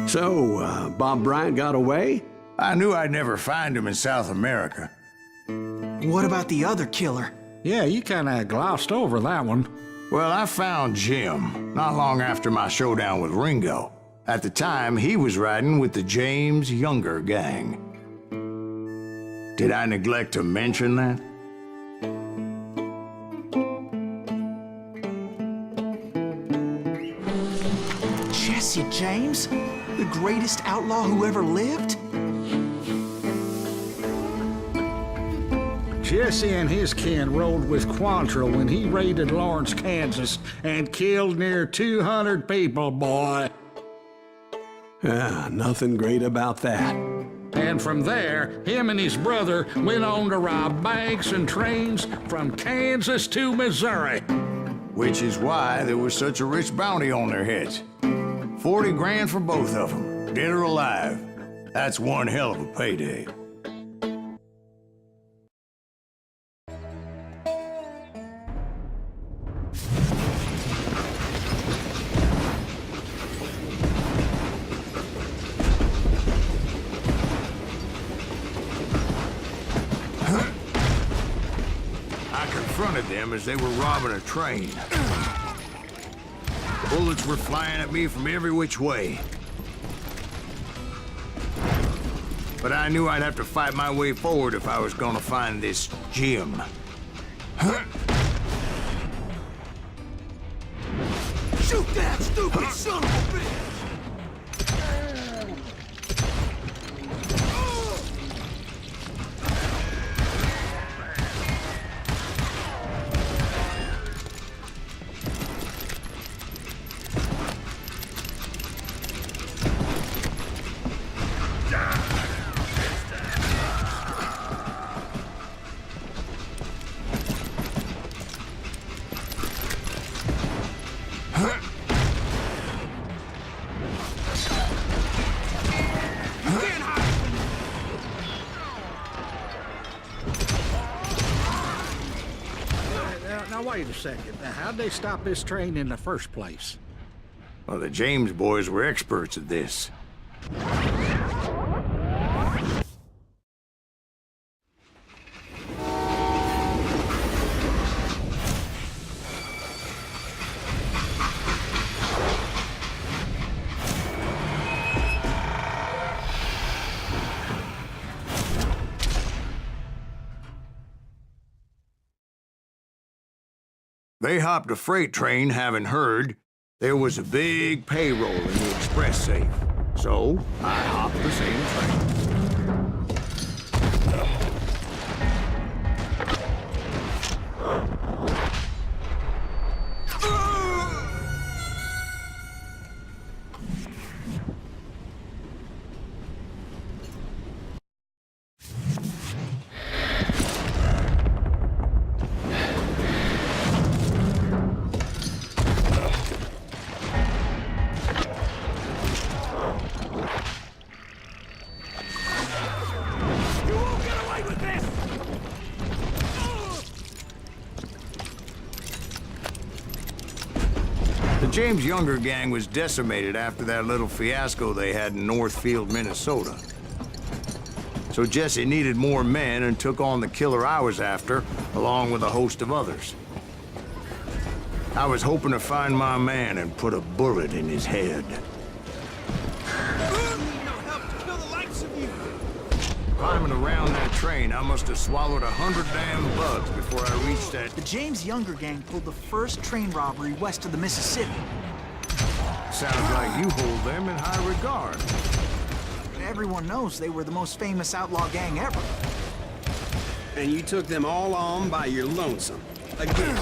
So, Bob Bryant got away? I knew I'd never find him in South America. What about the other killer? Yeah, you kinda glossed over that one. Well, I found Jim not long after my showdown with Ringo. At the time, he was riding with the James Younger gang. Did I neglect to mention that? Jesse James? The greatest outlaw who ever lived? Jesse and his kin rode with Quantrill when he raided Lawrence, Kansas, and killed near 200 people, boy. Nothing great about that. And from there, him and his brother went on to rob banks and trains from Kansas to Missouri. Which is why there was such a rich bounty on their heads. 40 grand for both of them, dead or alive. That's one hell of a payday. I confronted them as they were robbing a train. Bullets were flying at me from every which way. But I knew I'd have to fight my way forward if I was gonna find this Jim. Shoot that stupid son of a bitch! Now, wait a second. Now, how'd they stop this train in the first place? Well, the James boys were experts at this. They hopped a freight train, having heard there was a big payroll in the express safe. So, I hopped the same train. The James Younger gang was decimated after that little fiasco they had in Northfield, Minnesota. So Jesse needed more men and took on the killer I was after, along with a host of others. I was hoping to find my man and put a bullet in his head. Climbing around that train, I must have swallowed 100 damn bugs before I reached that... The James Younger gang pulled the first train robbery west of the Mississippi. Sounds like you hold them in high regard. Everyone knows they were the most famous outlaw gang ever. And you took them all on by your lonesome. Again,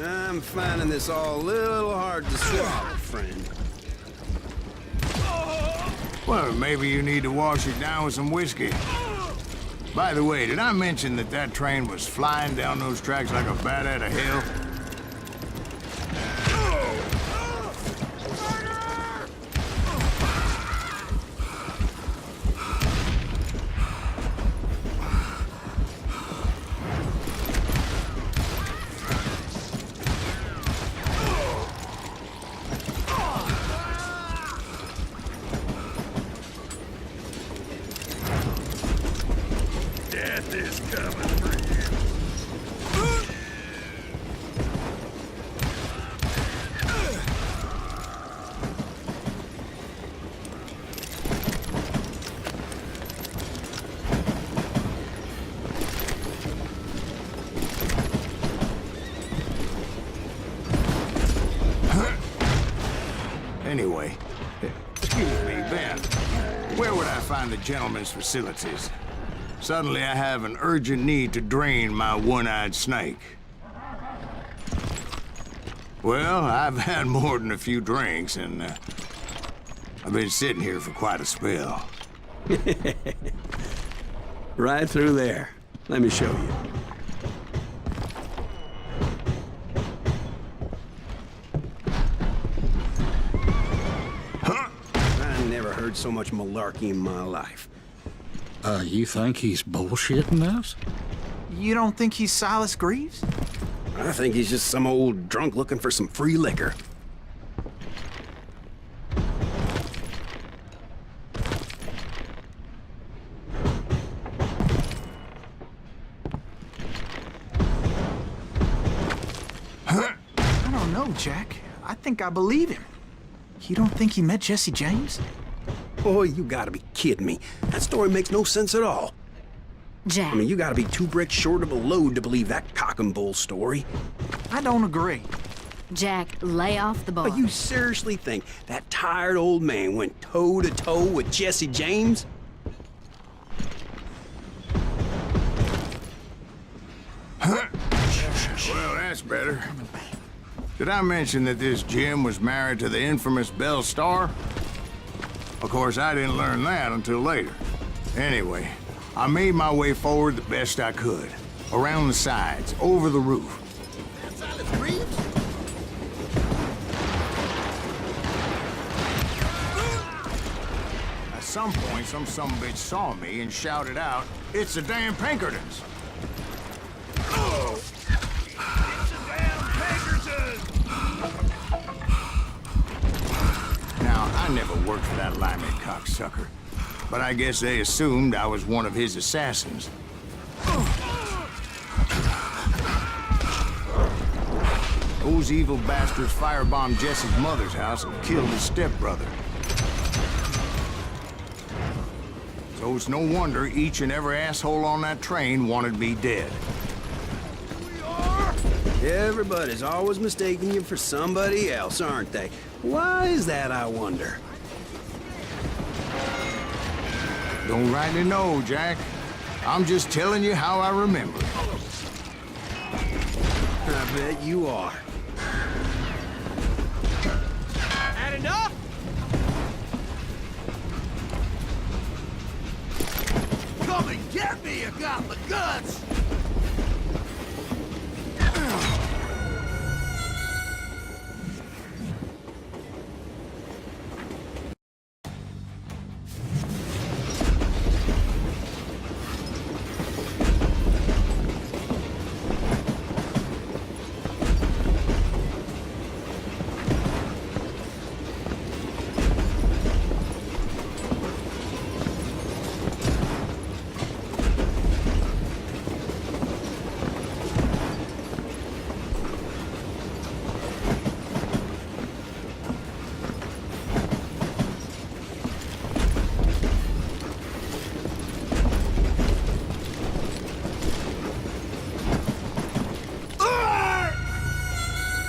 I'm finding this all a little hard to swallow, friend. Well, maybe you need to wash it down with some whiskey. By the way, did I mention that that train was flying down those tracks like a bat out of hell? this coming for you. Anyway, excuse me, Ben. Where would I find the gentleman's facilities? Suddenly I have an urgent need to drain my one-eyed snake. Well, I've had more than a few drinks, and I've been sitting here for quite a spell. Right through there. Let me show you. I never heard so much malarkey in my life. You think he's bullshitting us? You don't think he's Silas Greaves? I think he's just some old drunk looking for some free liquor. I don't know, Jack. I think I believe him. You don't think he met Jesse James? Boy, you gotta be kidding me. That story makes no sense at all. Jack. I mean, you gotta be 2 bricks short of a load to believe that cock and bull story. I don't agree. Jack, lay off the bar. But you seriously think that tired old man went toe-to-toe with Jesse James? Well, that's better. Did I mention that this Jim was married to the infamous Belle Starr? Of course, I didn't learn that until later. Anyway, I made my way forward the best I could. Around the sides, over the roof. At some point, some sumbitch saw me and shouted out, "It's the damn Pinkertons!" Now, I never worked for that limey cocksucker, but I guess they assumed I was one of his assassins. Those evil bastards firebombed Jesse's mother's house and killed his stepbrother. So it's no wonder each and every asshole on that train wanted me dead. Everybody's always mistaking you for somebody else, aren't they? Why is that, I wonder? Don't rightly know, Jack. I'm just telling you how I remember it. I bet you are. Had enough? Come and get me, you got the guts!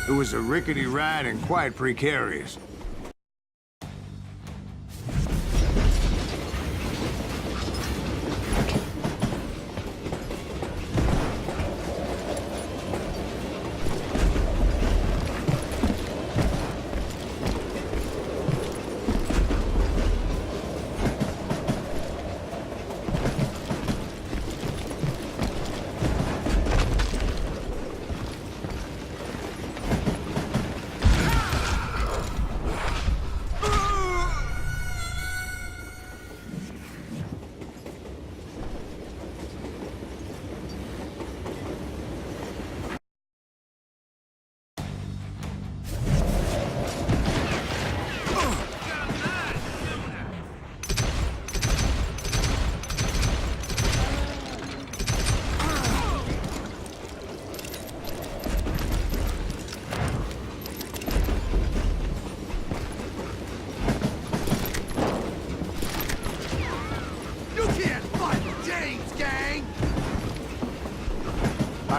It was a rickety ride and quite precarious.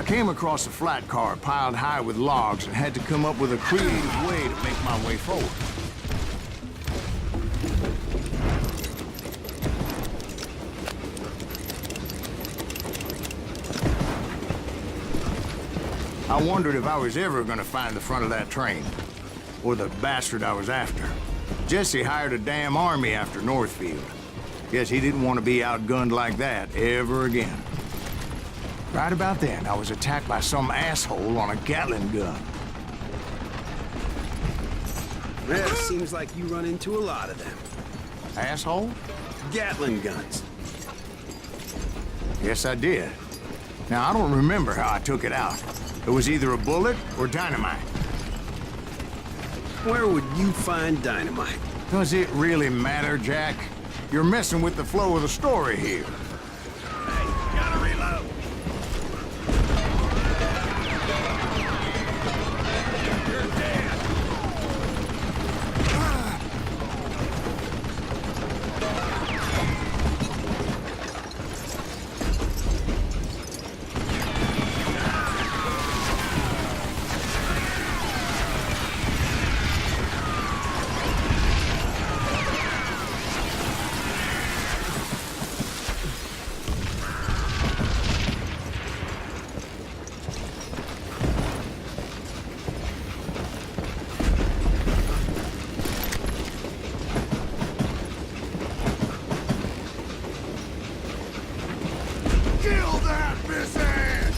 I came across a flat car piled high with logs and had to come up with a creative way to make my way forward. I wondered if I was ever gonna find the front of that train, or the bastard I was after. Jesse hired a damn army after Northfield. Guess he didn't want to be outgunned like that ever again. Right about then, I was attacked by some asshole on a Gatling gun. Well, it seems like you run into a lot of them. Asshole? Gatling guns. Yes, I did. Now, I don't remember how I took it out. It was either a bullet or dynamite. Where would you find dynamite? Does it really matter, Jack? You're messing with the flow of the story here. Hey, gotta reload! You're dead! Kill that pissant!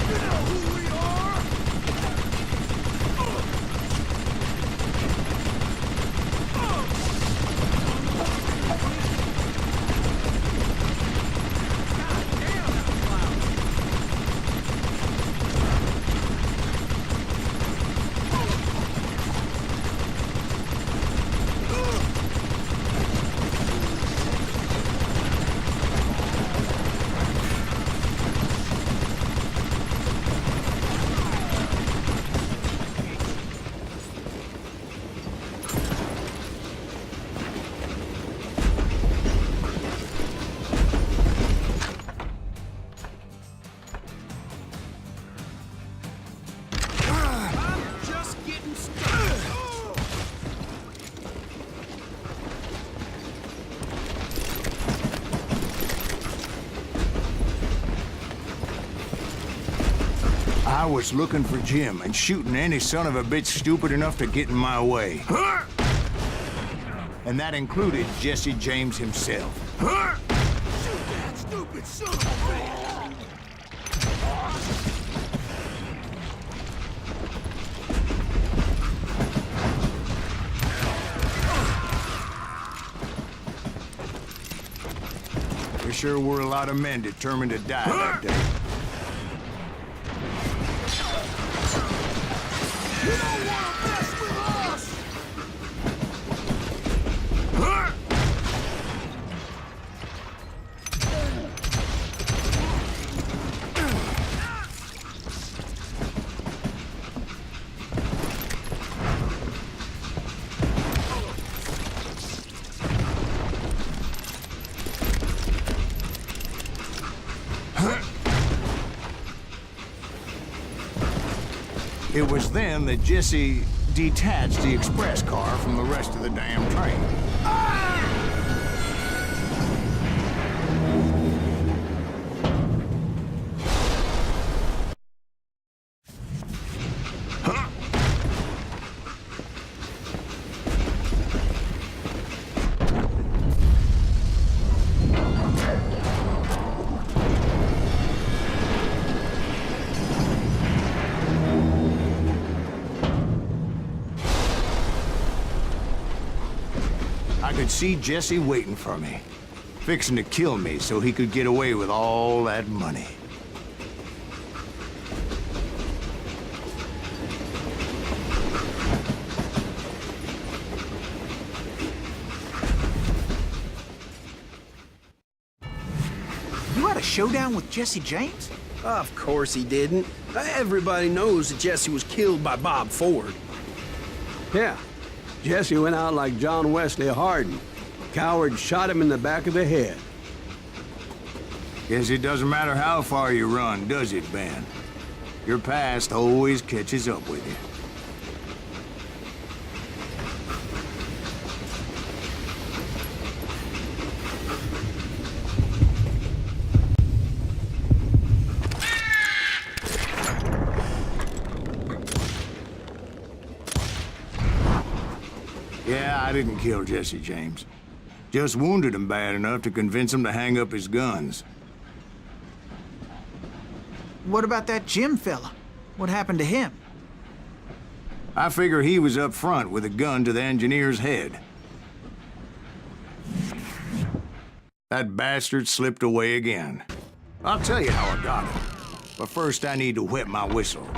You know who we are? I was looking for Jim and shooting any son of a bitch stupid enough to get in my way. And that included Jesse James himself. Shoot that stupid son of a bitch! There sure were a lot of men determined to die that day. You don't want to mess with us! It was then that Jesse detached the express car from the rest of the damn train. I could see Jesse waiting for me, fixing to kill me so he could get away with all that money. You had a showdown with Jesse James? Of course he didn't. Everybody knows that Jesse was killed by Bob Ford. Yeah. Jesse went out like John Wesley Hardin. Coward shot him in the back of the head. Guess it doesn't matter how far you run, does it, Ben? Your past always catches up with you. Yeah, I didn't kill Jesse James. Just wounded him bad enough to convince him to hang up his guns. What about that Jim fella? What happened to him? I figure he was up front with a gun to the engineer's head. That bastard slipped away again. I'll tell you how I got him. But first I need to wet my whistle.